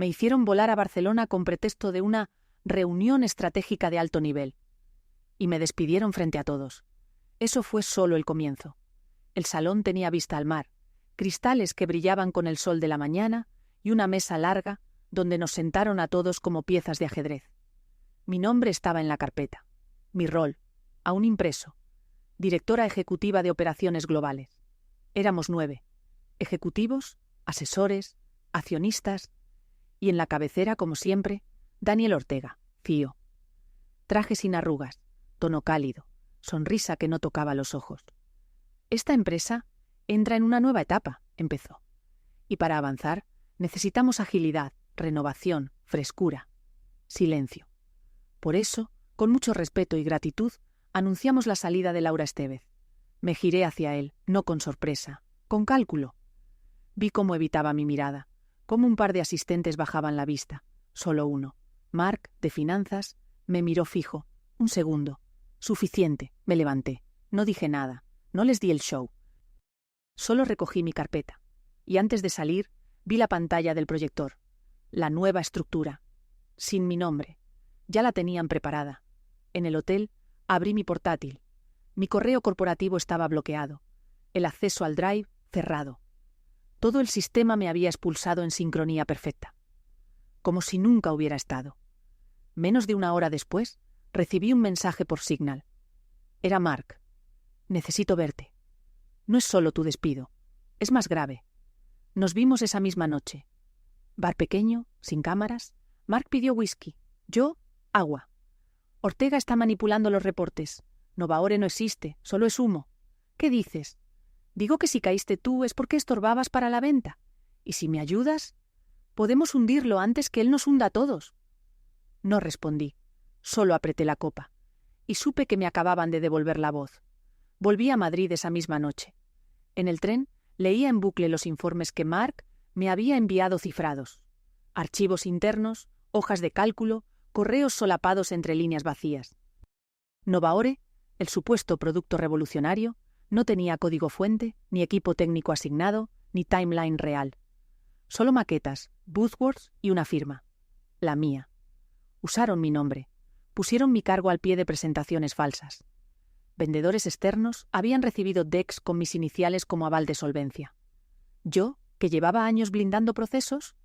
Me hicieron volar a Barcelona con pretexto de una reunión estratégica de alto nivel. Y me despidieron frente a todos. Eso fue solo el comienzo. El salón tenía vista al mar, cristales que brillaban con el sol de la mañana y una mesa larga donde nos sentaron a todos como piezas de ajedrez. Mi nombre estaba en la carpeta. Mi rol, aún impreso. Directora ejecutiva de operaciones globales. Éramos 9. Ejecutivos, asesores, accionistas y en la cabecera, como siempre, Daniel Ortega, CEO. Traje sin arrugas, tono cálido, sonrisa que no tocaba los ojos. Esta empresa entra en una nueva etapa, empezó. Y para avanzar necesitamos agilidad, renovación, frescura, silencio. Por eso, con mucho respeto y gratitud, anunciamos la salida de Laura Estévez. Me giré hacia él, no con sorpresa, con cálculo. Vi cómo evitaba mi mirada, cómo un par de asistentes bajaban la vista, solo uno. Mark, de finanzas, me miró fijo. Un segundo. Suficiente, me levanté. No dije nada, no les di el show. Solo recogí mi carpeta. Y antes de salir, vi la pantalla del proyector. La nueva estructura. Sin mi nombre. Ya la tenían preparada. En el hotel, abrí mi portátil. Mi correo corporativo estaba bloqueado. El acceso al Drive, cerrado. Todo el sistema me había expulsado en sincronía perfecta. Como si nunca hubiera estado. Menos de una hora después, recibí un mensaje por Signal. Era Mark. Necesito verte. No es solo tu despido. Es más grave. Nos vimos esa misma noche. Bar pequeño, sin cámaras. Mark pidió whisky. Yo, agua. Ortega está manipulando los reportes. Novaore no existe, solo es humo. ¿Qué dices? Digo que si caíste tú es porque estorbabas para la venta. ¿Y si me ayudas? Podemos hundirlo antes que él nos hunda a todos. No respondí. Solo apreté la copa. Y supe que me acababan de devolver la voz. Volví a Madrid esa misma noche. En el tren leía en bucle los informes que Mark me había enviado cifrados. Archivos internos, hojas de cálculo, correos solapados entre líneas vacías. Novaore, el supuesto producto revolucionario, no tenía código fuente, ni equipo técnico asignado, ni timeline real. Solo maquetas, buzzwords y una firma. La mía. Usaron mi nombre. Pusieron mi cargo al pie de presentaciones falsas. Vendedores externos habían recibido decks con mis iniciales como aval de solvencia. Yo, que llevaba años blindando procesos,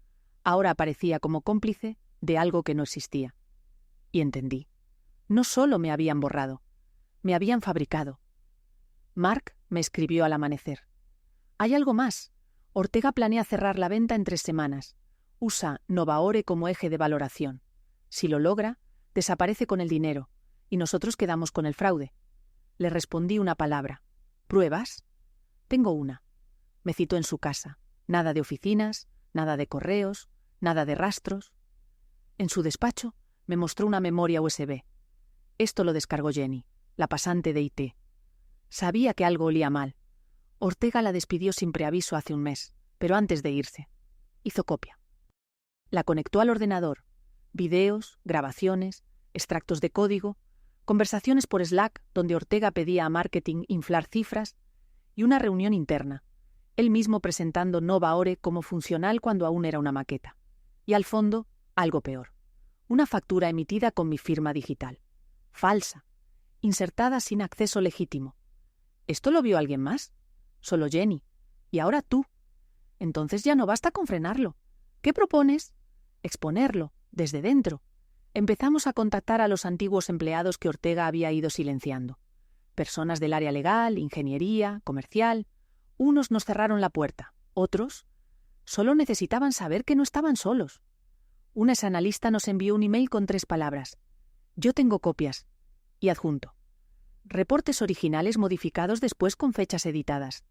ahora aparecía como cómplice de algo que no existía. Y entendí. No solo me habían borrado, me habían fabricado. Mark me escribió al amanecer. Hay algo más. Ortega planea cerrar la venta en 3 semanas. Usa Novaore como eje de valoración. Si lo logra, desaparece con el dinero, y nosotros quedamos con el fraude. Le respondí una palabra. ¿Pruebas? Tengo una. Me citó en su casa. Nada de oficinas, nada de correos, nada de rastros. En su despacho me mostró una memoria USB. Esto lo descargó Jenny, la pasante de IT. Sabía que algo olía mal. Ortega la despidió sin preaviso hace un mes, pero antes de irse. Hizo copia. La conectó al ordenador. Videos, grabaciones, extractos de código, conversaciones por Slack donde Ortega pedía a marketing inflar cifras y una reunión interna, él mismo presentando Novaore como funcional cuando aún era una maqueta. Y al fondo, algo peor. Una factura emitida con mi firma digital. Falsa. Insertada sin acceso legítimo. ¿Esto lo vio alguien más? Solo Jenny. Y ahora tú. Entonces ya no basta con frenarlo. ¿Qué propones? Exponerlo, desde dentro. Empezamos a contactar a los antiguos empleados que Ortega había ido silenciando. Personas del área legal, ingeniería, comercial. Unos nos cerraron la puerta. Otros solo necesitaban saber que no estaban solos. Una exanalista nos envió un email con 3 palabras. Yo tengo copias. Y adjunto. Reportes originales modificados después con fechas editadas.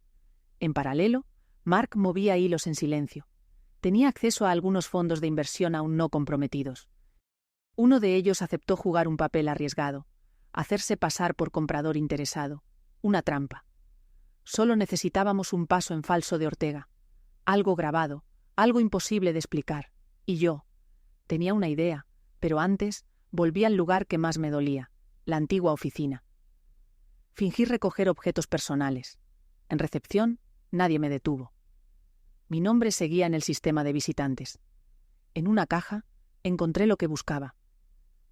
En paralelo, Mark movía hilos en silencio. Tenía acceso a algunos fondos de inversión aún no comprometidos. Uno de ellos aceptó jugar un papel arriesgado, hacerse pasar por comprador interesado, una trampa. Solo necesitábamos un paso en falso de Ortega, algo grabado, algo imposible de explicar. Y yo tenía una idea, pero antes volví al lugar que más me dolía, la antigua oficina. Fingí recoger objetos personales. En recepción, nadie me detuvo. Mi nombre seguía en el sistema de visitantes. En una caja encontré lo que buscaba.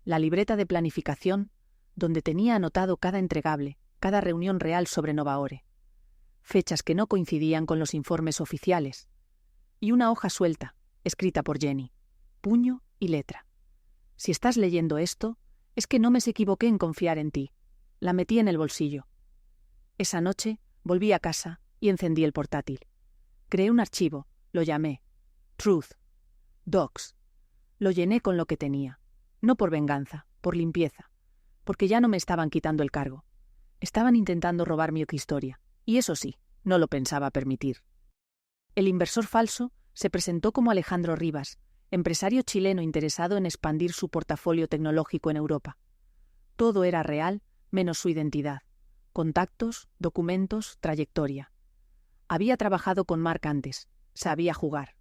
La libreta de planificación, donde tenía anotado cada entregable, cada reunión real sobre Novaore. Fechas que no coincidían con los informes oficiales. Y una hoja suelta, escrita por Jenny, puño y letra. Si estás leyendo esto, es que no me equivoqué en confiar en ti. La metí en el bolsillo. Esa noche volví a casa y encendí el portátil. Creé un archivo, lo llamé Truth, Docs. Lo llené con lo que tenía, no por venganza, por limpieza, porque ya no me estaban quitando el cargo. Estaban intentando robar mi historia, y eso sí, no lo pensaba permitir. El inversor falso se presentó como Alejandro Rivas, empresario chileno interesado en expandir su portafolio tecnológico en Europa. Todo era real, menos su identidad. Contactos, documentos, trayectoria. Había trabajado con Mark antes, sabía jugar.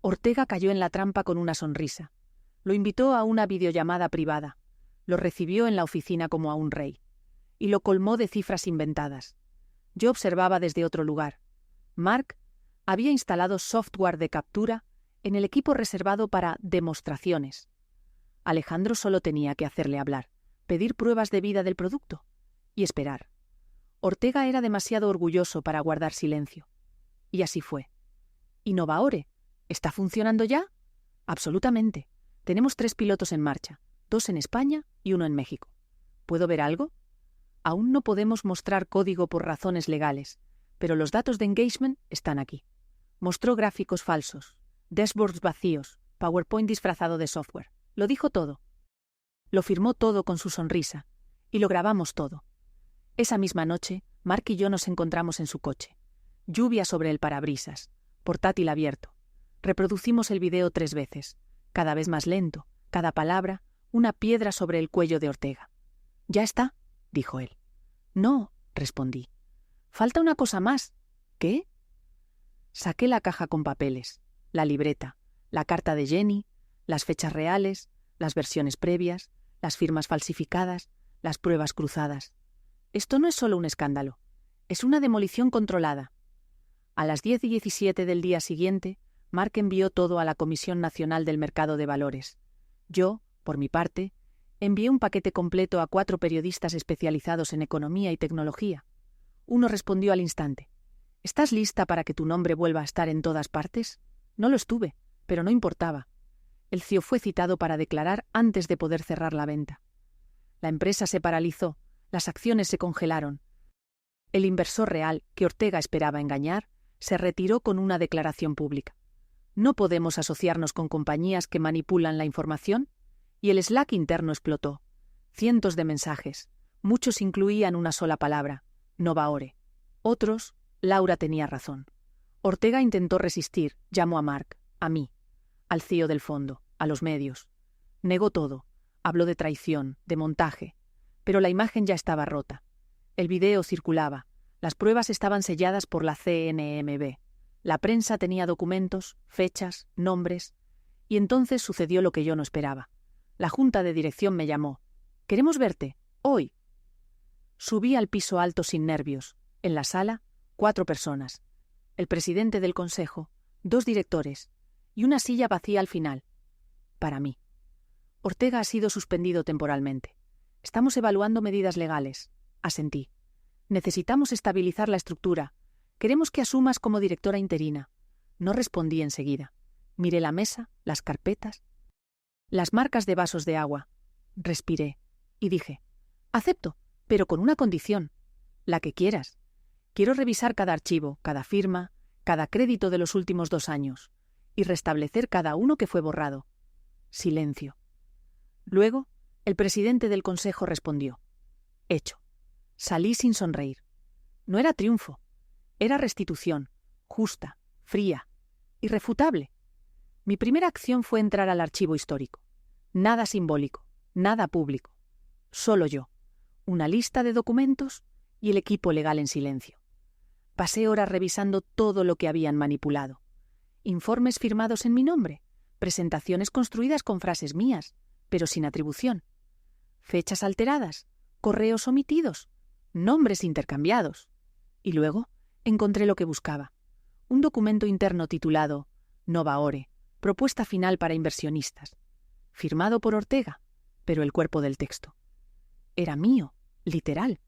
Ortega cayó en la trampa con una sonrisa. Lo invitó a una videollamada privada. Lo recibió en la oficina como a un rey. Y lo colmó de cifras inventadas. Yo observaba desde otro lugar. Mark había instalado software de captura en el equipo reservado para demostraciones. Alejandro solo tenía que hacerle hablar, pedir pruebas de vida del producto y esperar. Ortega era demasiado orgulloso para guardar silencio. Y así fue. ¿Y Novaore? ¿Está funcionando ya? Absolutamente. Tenemos 3 pilotos en marcha, 2 en España y 1 en México. ¿Puedo ver algo? Aún no podemos mostrar código por razones legales, pero los datos de engagement están aquí. Mostró gráficos falsos, dashboards vacíos, PowerPoint disfrazado de software. Lo dijo todo. Lo firmó todo con su sonrisa, y lo grabamos todo. Esa misma noche, Mark y yo nos encontramos en su coche. Lluvia sobre el parabrisas, portátil abierto. Reproducimos el video 3 veces, cada vez más lento, cada palabra, una piedra sobre el cuello de Ortega. «¿Ya está?», dijo él. «No», respondí. «Falta una cosa más». «¿Qué?». Saqué la caja con papeles, la libreta, la carta de Jenny, las fechas reales, las versiones previas, las firmas falsificadas, las pruebas cruzadas. Esto no es solo un escándalo, es una demolición controlada. A las 10:17 del día siguiente, Mark envió todo a la Comisión Nacional del Mercado de Valores. Yo, por mi parte, envié un paquete completo a 4 periodistas especializados en economía y tecnología. Uno respondió al instante. «¿Estás lista para que tu nombre vuelva a estar en todas partes?». No lo estuve, pero no importaba. El CEO fue citado para declarar antes de poder cerrar la venta. La empresa se paralizó, las acciones se congelaron. El inversor real, que Ortega esperaba engañar, se retiró con una declaración pública. ¿No podemos asociarnos con compañías que manipulan la información? Y el Slack interno explotó. Cientos de mensajes. Muchos incluían una sola palabra: Novaore. Otros: Laura tenía razón. Ortega intentó resistir, llamó a Mark, a mí, al CEO del fondo, a los medios. Negó todo. Habló de traición, de montaje. Pero la imagen ya estaba rota. El video circulaba. Las pruebas estaban selladas por la CNMV. La prensa tenía documentos, fechas, nombres. Y entonces sucedió lo que yo no esperaba. La junta de dirección me llamó. «Queremos verte, hoy». Subí al piso alto sin nervios. En la sala, 4 personas. El presidente del consejo, 2 directores y una silla vacía al final. Para mí. Ortega ha sido suspendido temporalmente. Estamos evaluando medidas legales. Asentí. Necesitamos estabilizar la estructura. Queremos que asumas como directora interina. No respondí enseguida. Miré la mesa, las carpetas, las marcas de vasos de agua. Respiré y dije: acepto, pero con una condición. La que quieras. Quiero revisar cada archivo, cada firma, cada crédito de los últimos 2 años y restablecer cada uno que fue borrado. Silencio. Luego, el presidente del consejo respondió: hecho. Salí sin sonreír. No era triunfo. Era restitución, justa, fría, irrefutable. Mi primera acción fue entrar al archivo histórico. Nada simbólico, nada público. Solo yo, una lista de documentos y el equipo legal en silencio. Pasé horas revisando todo lo que habían manipulado. Informes firmados en mi nombre, presentaciones construidas con frases mías, pero sin atribución. Fechas alteradas, correos omitidos, nombres intercambiados. Y luego encontré lo que buscaba. Un documento interno titulado Novaore, Propuesta final para inversionistas. Firmado por Ortega, pero el cuerpo del texto era mío, literal.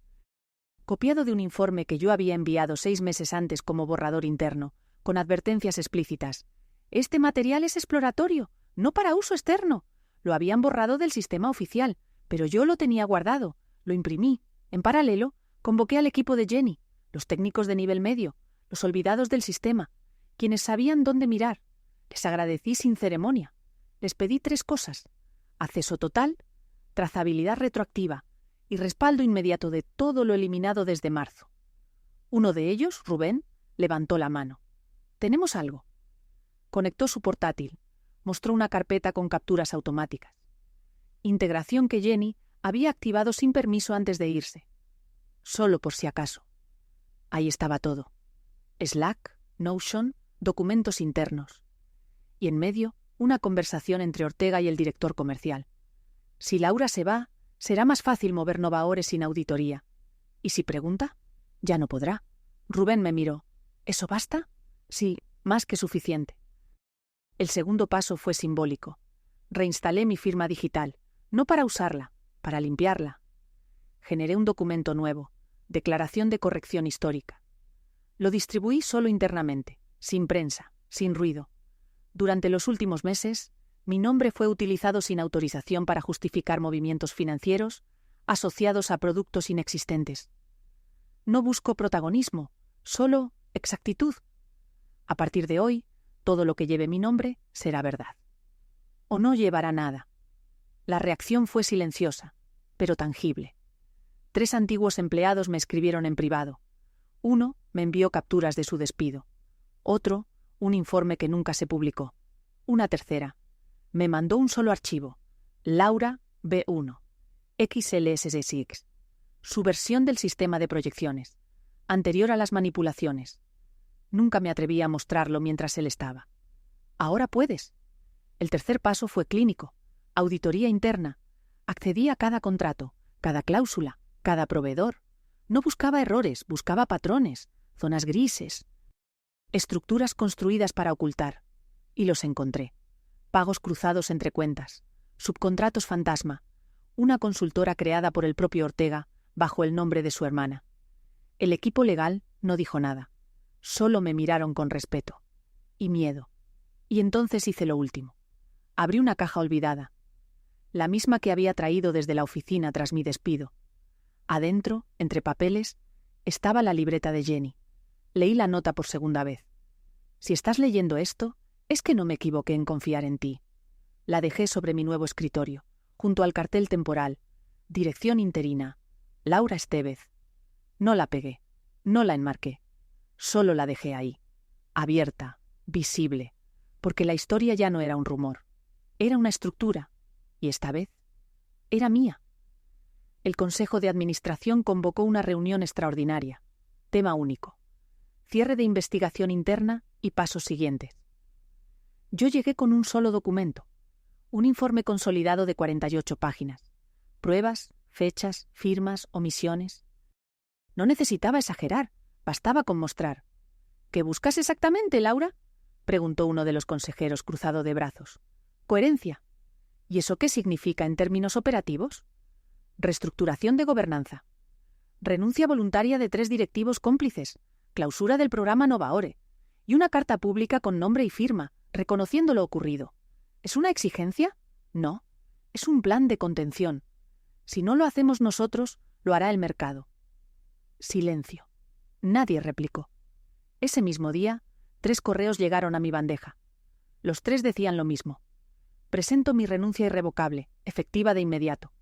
Copiado de un informe que yo había enviado 6 meses antes como borrador interno, con advertencias explícitas. Este material es exploratorio, no para uso externo. Lo habían borrado del sistema oficial, pero yo lo tenía guardado, lo imprimí. En paralelo, convoqué al equipo de Jenny, los técnicos de nivel medio, los olvidados del sistema, quienes sabían dónde mirar. Les agradecí sin ceremonia. Les pedí 3 cosas: acceso total, trazabilidad retroactiva y respaldo inmediato de todo lo eliminado desde marzo. Uno de ellos, Rubén, levantó la mano. «¿Tenemos algo?» Conectó su portátil. Mostró una carpeta con capturas automáticas. Integración que Jenny había activado sin permiso antes de irse. Solo por si acaso. Ahí estaba todo. Slack, Notion, documentos internos. Y en medio, una conversación entre Ortega y el director comercial. Si Laura se va, será más fácil mover Novaore sin auditoría. ¿Y si pregunta? Ya no podrá. Rubén me miró. ¿Eso basta? Sí, más que suficiente. El segundo paso fue simbólico. Reinstalé mi firma digital, no para usarla, para limpiarla. Generé un documento nuevo, declaración de corrección histórica. Lo distribuí solo internamente, sin prensa, sin ruido. Durante los últimos meses, mi nombre fue utilizado sin autorización para justificar movimientos financieros asociados a productos inexistentes. No busco protagonismo, solo exactitud. A partir de hoy, todo lo que lleve mi nombre será verdad. O no llevará nada. La reacción fue silenciosa, pero tangible. 3 antiguos empleados me escribieron en privado. Uno me envió capturas de su despido. Otro, un informe que nunca se publicó. Una tercera, me mandó un solo archivo, Laura B1, XLSS6, su versión del sistema de proyecciones, anterior a las manipulaciones. Nunca me atreví a mostrarlo mientras él estaba. Ahora puedes. El tercer paso fue clínico, auditoría interna. Accedí a cada contrato, cada cláusula, cada proveedor. No buscaba errores, buscaba patrones, zonas grises, estructuras construidas para ocultar. Y los encontré. Pagos cruzados entre cuentas, subcontratos fantasma, una consultora creada por el propio Ortega bajo el nombre de su hermana. El equipo legal no dijo nada. Solo me miraron con respeto y miedo. Y entonces hice lo último. Abrí una caja olvidada, la misma que había traído desde la oficina tras mi despido. Adentro, entre papeles, estaba la libreta de Jenny. Leí la nota por segunda vez. Si estás leyendo esto, es que no me equivoqué en confiar en ti. La dejé sobre mi nuevo escritorio, junto al cartel temporal. Dirección interina. Laura Estevez. No la pegué, no la enmarqué. Solo la dejé ahí, abierta, visible, porque la historia ya no era un rumor. Era una estructura, y esta vez era mía. El Consejo de Administración convocó una reunión extraordinaria. Tema único. Cierre de investigación interna y pasos siguientes. Yo llegué con un solo documento, un informe consolidado de 48 páginas. Pruebas, fechas, firmas, omisiones. No necesitaba exagerar, bastaba con mostrar. ¿Qué buscas exactamente, Laura?, preguntó uno de los consejeros cruzado de brazos. Coherencia. ¿Y eso qué significa en términos operativos? Reestructuración de gobernanza. Renuncia voluntaria de 3 directivos cómplices, clausura del programa Novaore y una carta pública con nombre y firma, reconociendo lo ocurrido. ¿Es una exigencia? No. Es un plan de contención. Si no lo hacemos nosotros, lo hará el mercado. Silencio. Nadie replicó. Ese mismo día, 3 correos llegaron a mi bandeja. Los 3 decían lo mismo. Presento mi renuncia irrevocable, efectiva de inmediato.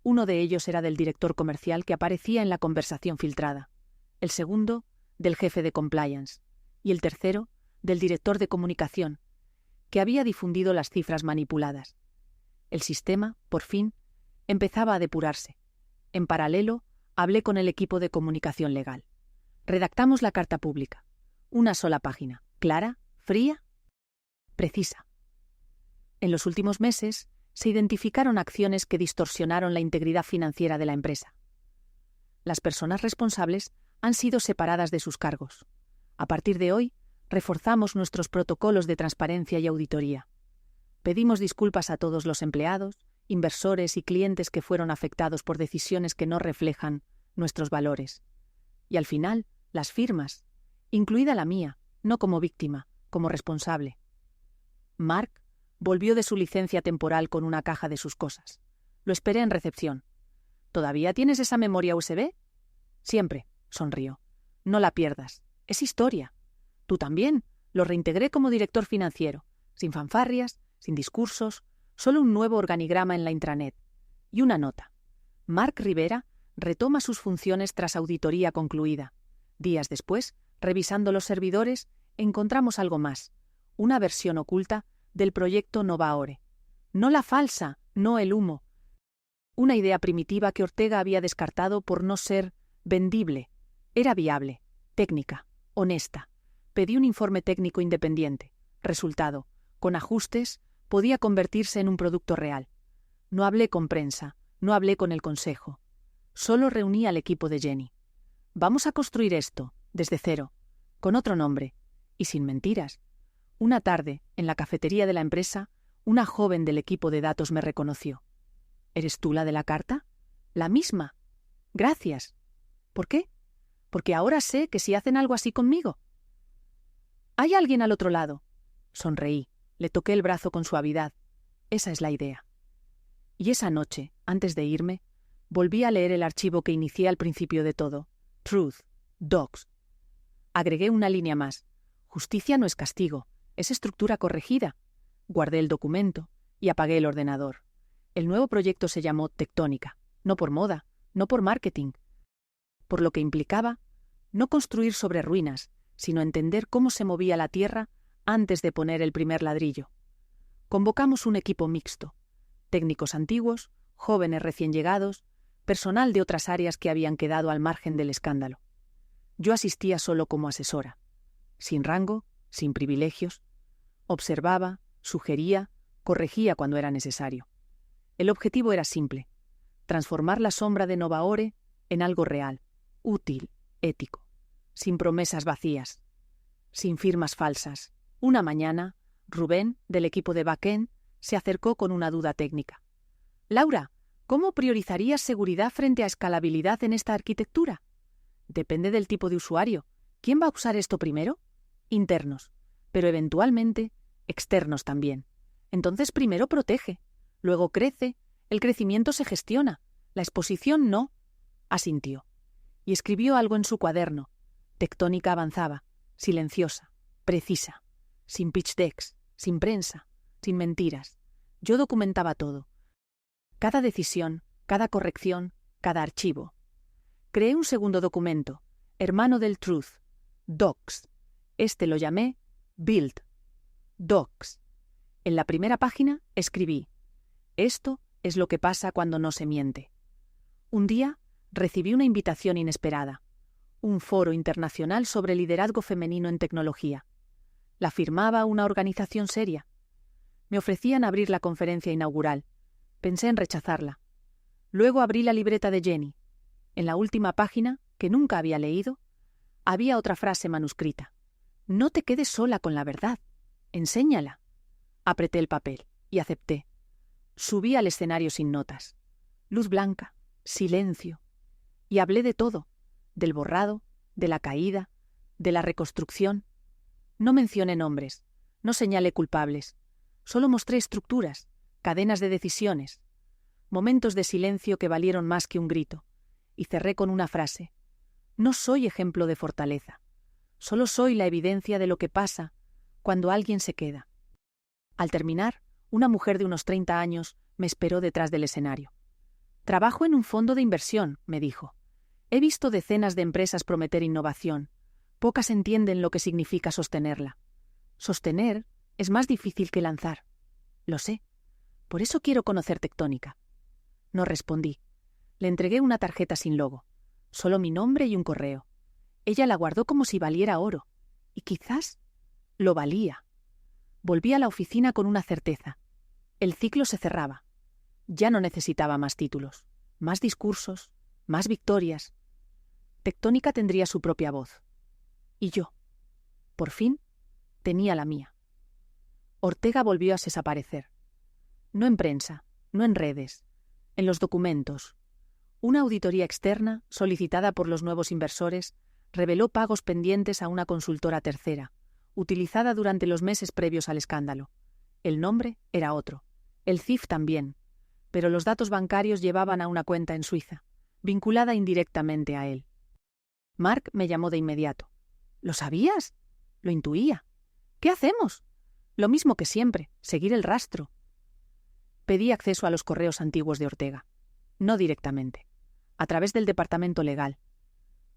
Uno de ellos era del director comercial que aparecía en la conversación filtrada. El segundo, del jefe de compliance. Y el tercero, del director de comunicación, que había difundido las cifras manipuladas. El sistema, por fin, empezaba a depurarse. En paralelo, hablé con el equipo de comunicación legal. Redactamos la carta pública. Una sola página, clara, fría, precisa. En los últimos meses, se identificaron acciones que distorsionaron la integridad financiera de la empresa. Las personas responsables han sido separadas de sus cargos. A partir de hoy, Reforzamos nuestros protocolos de transparencia y auditoría. Pedimos disculpas a todos los empleados, inversores y clientes que fueron afectados por decisiones que no reflejan nuestros valores. Y al final, las firmas, incluida la mía, no como víctima, como responsable. Mark volvió de su licencia temporal con una caja de sus cosas. Lo esperé en recepción. ¿Todavía tienes esa memoria USB? Siempre, sonrió. No la pierdas. Es historia. Tú también. Lo reintegré como director financiero, sin fanfarrias, sin discursos, solo un nuevo organigrama en la intranet. Y una nota. Mark Rivera retoma sus funciones tras auditoría concluida. Días después, revisando los servidores, encontramos algo más. Una versión oculta del proyecto Novaore. No la falsa, no el humo. Una idea primitiva que Ortega había descartado por no ser vendible. Era viable, técnica, honesta. Pedí un informe técnico independiente. Resultado, con ajustes, podía convertirse en un producto real. No hablé con prensa, no hablé con el consejo. Solo reuní al equipo de Jenny. Vamos a construir esto, desde cero, con otro nombre, y sin mentiras. Una tarde, en la cafetería de la empresa, una joven del equipo de datos me reconoció. ¿Eres tú la de la carta? La misma. Gracias. ¿Por qué? Porque ahora sé que si hacen algo así conmigo. ¿Hay alguien al otro lado? Sonreí, le toqué el brazo con suavidad. Esa es la idea. Y esa noche, antes de irme, volví a leer el archivo que inicié al principio de todo. Truth, Docs. Agregué una línea más. Justicia no es castigo, es estructura corregida. Guardé el documento y apagué el ordenador. El nuevo proyecto se llamó Tectónica, no por moda, no por marketing, por lo que implicaba no construir sobre ruinas, sino entender cómo se movía la tierra antes de poner el primer ladrillo. Convocamos un equipo mixto, técnicos antiguos, jóvenes recién llegados, personal de otras áreas que habían quedado al margen del escándalo. Yo asistía solo como asesora, sin rango, sin privilegios. Observaba, sugería, corregía cuando era necesario. El objetivo era simple: transformar la sombra de Novaore en algo real, útil, ético, sin promesas vacías, sin firmas falsas. Una mañana, Rubén, del equipo de backend, se acercó con una duda técnica. «Laura, ¿cómo priorizarías seguridad frente a escalabilidad en esta arquitectura?» «Depende del tipo de usuario. ¿Quién va a usar esto primero?» «Internos, pero eventualmente externos también. Entonces primero protege, luego crece, el crecimiento se gestiona, la exposición no», asintió. Y escribió algo en su cuaderno. Tectónica avanzaba, silenciosa, precisa, sin pitch decks, sin prensa, sin mentiras. Yo documentaba todo. Cada decisión, cada corrección, cada archivo. Creé un segundo documento, hermano del Truth, Docs. Este lo llamé Build, Docs. En la primera página escribí: esto es lo que pasa cuando no se miente. Un día recibí una invitación inesperada, un foro internacional sobre liderazgo femenino en tecnología. La firmaba una organización seria. Me ofrecían abrir la conferencia inaugural. Pensé en rechazarla. Luego abrí la libreta de Jenny. En la última página, que nunca había leído, había otra frase manuscrita. No te quedes sola con la verdad. Enséñala. Apreté el papel y acepté. Subí al escenario sin notas. Luz blanca, silencio. Y hablé de todo, del borrado, de la caída, de la reconstrucción. No mencioné nombres, no señalé culpables. Solo mostré estructuras, cadenas de decisiones, momentos de silencio que valieron más que un grito. Y cerré con una frase. No soy ejemplo de fortaleza. Solo soy la evidencia de lo que pasa cuando alguien se queda. Al terminar, una mujer de unos 30 años me esperó detrás del escenario. Trabajo en un fondo de inversión, me dijo. He visto decenas de empresas prometer innovación. Pocas entienden lo que significa sostenerla. Sostener es más difícil que lanzar. Lo sé. Por eso quiero conocer Tectónica. No respondí. Le entregué una tarjeta sin logo. Solo mi nombre y un correo. Ella la guardó como si valiera oro. Y quizás lo valía. Volví a la oficina con una certeza. El ciclo se cerraba. Ya no necesitaba más títulos, más discursos, más victorias. Tectónica tendría su propia voz. Y yo, por fin, tenía la mía. Ortega volvió a desaparecer. No en prensa, no en redes, en los documentos. Una auditoría externa, solicitada por los nuevos inversores, reveló pagos pendientes a una consultora tercera, utilizada durante los meses previos al escándalo. El nombre era otro, el CIF también, pero los datos bancarios llevaban a una cuenta en Suiza, vinculada indirectamente a él. Mark me llamó de inmediato. ¿Lo sabías? Lo intuía. ¿Qué hacemos? Lo mismo que siempre, seguir el rastro. Pedí acceso a los correos antiguos de Ortega. No directamente. A través del departamento legal.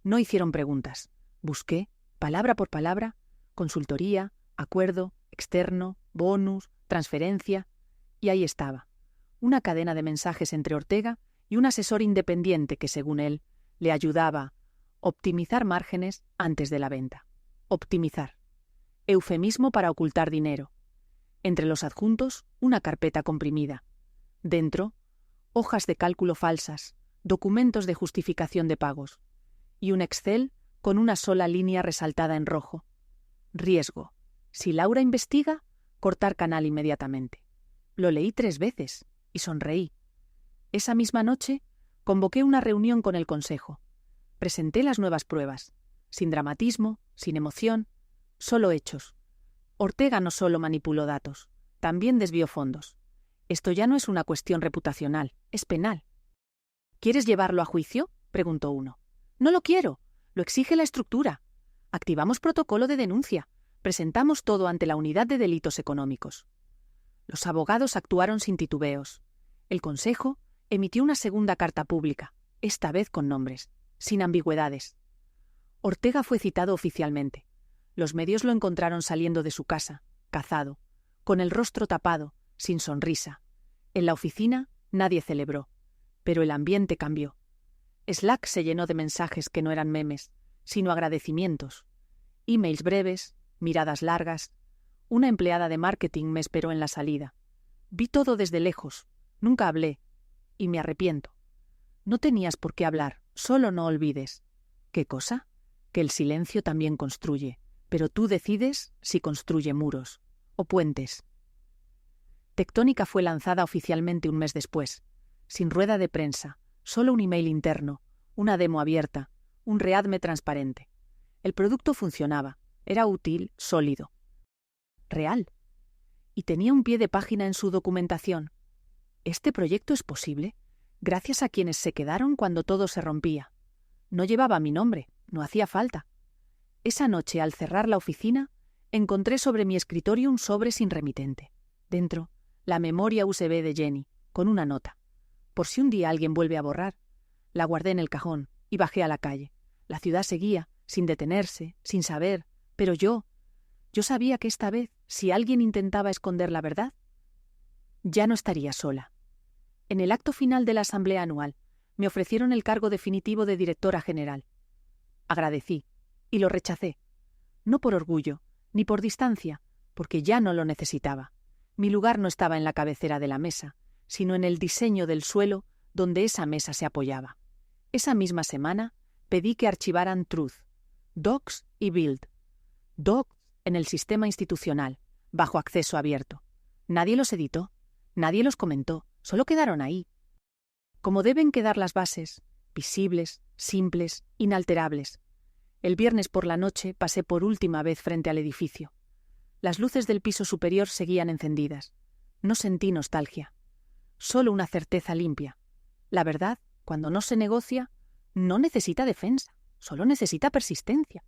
No hicieron preguntas. Busqué, palabra por palabra, consultoría, acuerdo, externo, bonus, transferencia, y ahí estaba. Una cadena de mensajes entre Ortega y un asesor independiente que, según él, le ayudaba a optimizar márgenes antes de la venta. Optimizar. Eufemismo para ocultar dinero. Entre los adjuntos, una carpeta comprimida. Dentro, hojas de cálculo falsas, documentos de justificación de pagos. Y un Excel con una sola línea resaltada en rojo. Riesgo. Si Laura investiga, cortar canal inmediatamente. Lo leí 3 veces y sonreí. Esa misma noche, convoqué una reunión con el consejo. Presenté las nuevas pruebas, sin dramatismo, sin emoción, solo hechos. Ortega no solo manipuló datos, también desvió fondos. Esto ya no es una cuestión reputacional, es penal. ¿Quieres llevarlo a juicio?, preguntó uno. No lo quiero, lo exige la estructura. Activamos protocolo de denuncia, presentamos todo ante la Unidad de Delitos Económicos. Los abogados actuaron sin titubeos. El Consejo emitió una segunda carta pública, esta vez con nombres, sin ambigüedades. Ortega fue citado oficialmente. Los medios lo encontraron saliendo de su casa, cazado, con el rostro tapado, sin sonrisa. En la oficina nadie celebró, pero el ambiente cambió. Slack se llenó de mensajes que no eran memes, sino agradecimientos. Emails breves, miradas largas. Una empleada de marketing me esperó en la salida. Vi todo desde lejos, nunca hablé, y me arrepiento. No tenías por qué hablar, solo no olvides. ¿Qué cosa? Que el silencio también construye, pero tú decides si construye muros o puentes. Tectónica fue lanzada oficialmente un mes después, sin rueda de prensa, solo un email interno, una demo abierta, un readme transparente. El producto funcionaba, era útil, sólido. Real. Y tenía un pie de página en su documentación. Este proyecto es posible gracias a quienes se quedaron cuando todo se rompía. No llevaba mi nombre, no hacía falta. Esa noche, al cerrar la oficina, encontré sobre mi escritorio un sobre sin remitente. Dentro, la memoria USB de Jenny, con una nota. Por si un día alguien vuelve a borrar. La guardé en el cajón y bajé a la calle. La ciudad seguía, sin detenerse, sin saber, pero yo sabía que esta vez, si alguien intentaba esconder la verdad, ya no estaría sola. En el acto final de la asamblea anual, me ofrecieron el cargo definitivo de directora general. Agradecí, y lo rechacé. No por orgullo, ni por distancia, porque ya no lo necesitaba. Mi lugar no estaba en la cabecera de la mesa, sino en el diseño del suelo donde esa mesa se apoyaba. Esa misma semana, pedí que archivaran Truth, Docs y Build. Docs en el sistema institucional, bajo acceso abierto. Nadie los editó, nadie los comentó, solo quedaron ahí. Como deben quedar las bases, visibles, simples, inalterables. El viernes por la noche pasé por última vez frente al edificio. Las luces del piso superior seguían encendidas. No sentí nostalgia. Solo una certeza limpia. La verdad, cuando no se negocia, no necesita defensa, solo necesita persistencia.